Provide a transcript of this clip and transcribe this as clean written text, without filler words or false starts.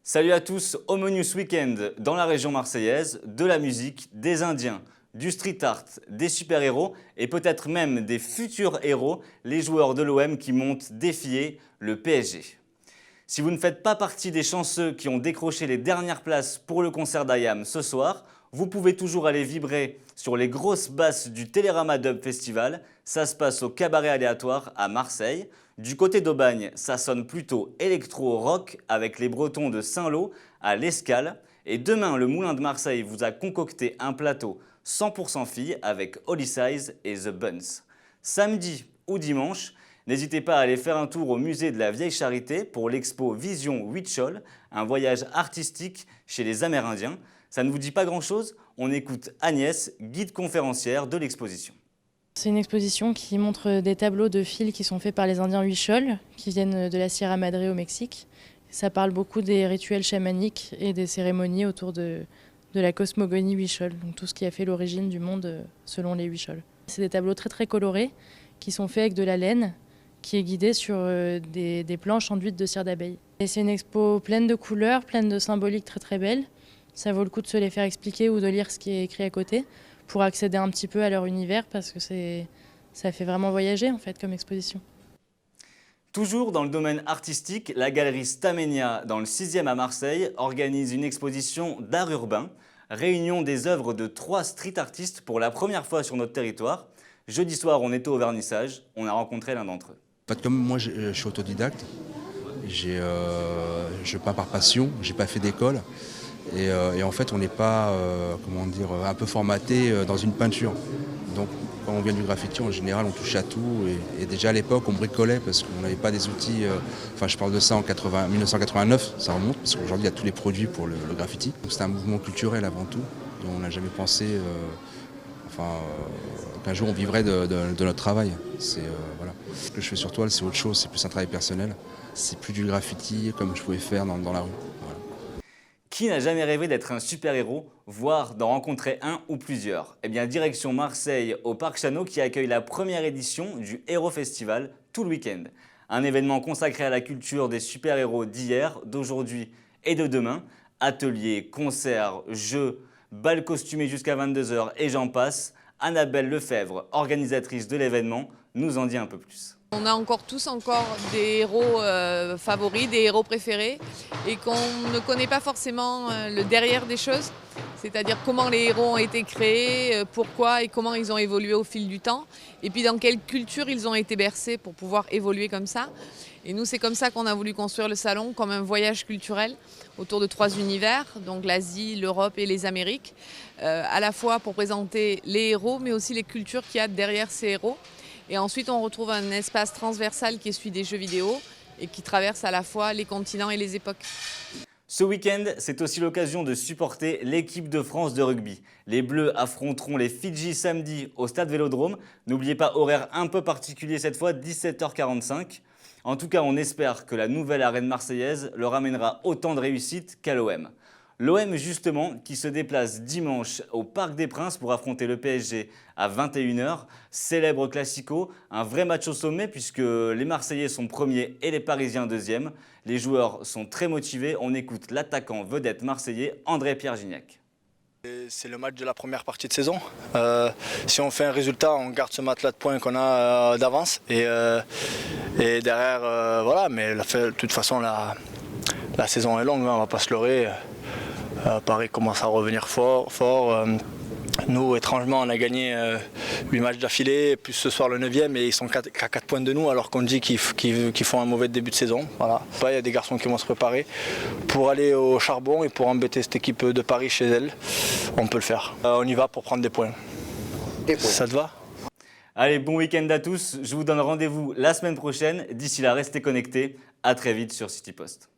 Salut à tous, au menu ce week-end dans la région marseillaise, de la musique, des Indiens, du street art, des super-héros et peut-être même des futurs héros, les joueurs de l'OM qui montent défier le PSG. Si vous ne faites pas partie des chanceux qui ont décroché les dernières places pour le concert d'IAM ce soir, vous pouvez toujours aller vibrer sur les grosses basses du Télérama Dub Festival. Ça se passe au Cabaret Aléatoire à Marseille. Du côté d'Aubagne, ça sonne plutôt électro-rock avec les Bretons de Saint-Lô à l'Escale. Et demain, le Moulin de Marseille vous a concocté un plateau 100% filles avec Holly Size et The Buns. Samedi ou dimanche, n'hésitez pas à aller faire un tour au musée de la Vieille Charité pour l'expo Vision Huichol, un voyage artistique chez les Amérindiens. Ça ne vous dit pas grand-chose? On écoute Agnès, guide conférencière de l'exposition. C'est une exposition qui montre des tableaux de fils qui sont faits par les Indiens Huichol, qui viennent de la Sierra Madre au Mexique. Ça parle beaucoup des rituels chamaniques et des cérémonies autour de la cosmogonie Huichol, donc tout ce qui a fait l'origine du monde selon les Huichol. C'est des tableaux très colorés qui sont faits avec de la laine, qui est guidée sur des planches enduites de cire d'abeille. Et c'est une expo pleine de couleurs, pleine de symboliques très belles. Ça vaut le coup de se les faire expliquer ou de lire ce qui est écrit à côté pour accéder un petit peu à leur univers parce que ça fait vraiment voyager en fait comme exposition. Toujours dans le domaine artistique, la galerie Stamenia dans le 6e à Marseille organise une exposition d'art urbain, réunion des œuvres de 3 street artistes pour la première fois sur notre territoire. Jeudi soir, on était au vernissage, on a rencontré l'un d'entre eux. En fait, comme moi je suis autodidacte, je peins par passion, j'ai pas fait d'école. Et en fait, on n'est pas, un peu formaté dans une peinture. Donc, quand on vient du graffiti, en général, on touche à tout. Et déjà à l'époque, on bricolait parce qu'on n'avait pas des outils. Je parle de ça en 1989, ça remonte, parce qu'aujourd'hui, il y a tous les produits pour le graffiti. Donc, c'est un mouvement culturel avant tout. Et on n'a jamais pensé qu'un jour on vivrait de notre travail. Voilà. Ce que je fais sur toile, c'est autre chose, c'est plus un travail personnel. C'est plus du graffiti comme je pouvais faire dans la rue. Voilà. Qui n'a jamais rêvé d'être un super-héros, voire d'en rencontrer un ou plusieurs? Eh bien, direction Marseille, au Parc Chano, qui accueille la première édition du Héros Festival tout le week-end. Un événement consacré à la culture des super-héros d'hier, d'aujourd'hui et de demain. Ateliers, concerts, jeux, bals costumés jusqu'à 22 h et j'en passe. Annabelle Lefebvre, organisatrice de l'événement, nous en dit un peu plus. On a tous des héros favoris, des héros préférés et qu'on ne connaît pas forcément le derrière des choses, c'est-à-dire comment les héros ont été créés, pourquoi et comment ils ont évolué au fil du temps et puis dans quelle culture ils ont été bercés pour pouvoir évoluer comme ça. Et nous, c'est comme ça qu'on a voulu construire le salon, comme un voyage culturel autour de 3 univers, donc l'Asie, l'Europe et les Amériques, à la fois pour présenter les héros mais aussi les cultures qu'il y a derrière ces héros. Et ensuite, on retrouve un espace transversal qui est celui des jeux vidéo et qui traverse à la fois les continents et les époques. Ce week-end, c'est aussi l'occasion de supporter l'équipe de France de rugby. Les Bleus affronteront les Fidji samedi au Stade Vélodrome. N'oubliez pas, horaire un peu particulier cette fois, 17 h 45. En tout cas, on espère que la nouvelle arène marseillaise leur amènera autant de réussite qu'à l'OM. L'OM justement qui se déplace dimanche au Parc des Princes pour affronter le PSG à 21 h. Célèbre classico, un vrai match au sommet puisque les Marseillais sont premiers et les Parisiens deuxièmes. Les joueurs sont très motivés, on écoute l'attaquant vedette marseillais André-Pierre Gignac. C'est le match de la première partie de saison. Si on fait un résultat, on garde ce matelas de points qu'on a d'avance. Et derrière, voilà, mais de toute façon la saison est longue, hein, on ne va pas se leurrer. Paris commence à revenir fort. Nous, étrangement, on a gagné 8 matchs d'affilée, plus ce soir le 9e, et ils sont qu'à 4 points de nous, alors qu'on dit qu'ils font un mauvais début de saison. Voilà. Il y a des garçons qui vont se préparer pour aller au charbon et pour embêter cette équipe de Paris chez elle. On peut le faire. On y va pour prendre des points. Ça te va ? Allez, bon week-end à tous. Je vous donne rendez-vous la semaine prochaine. D'ici là, restez connectés. À très vite sur City Post.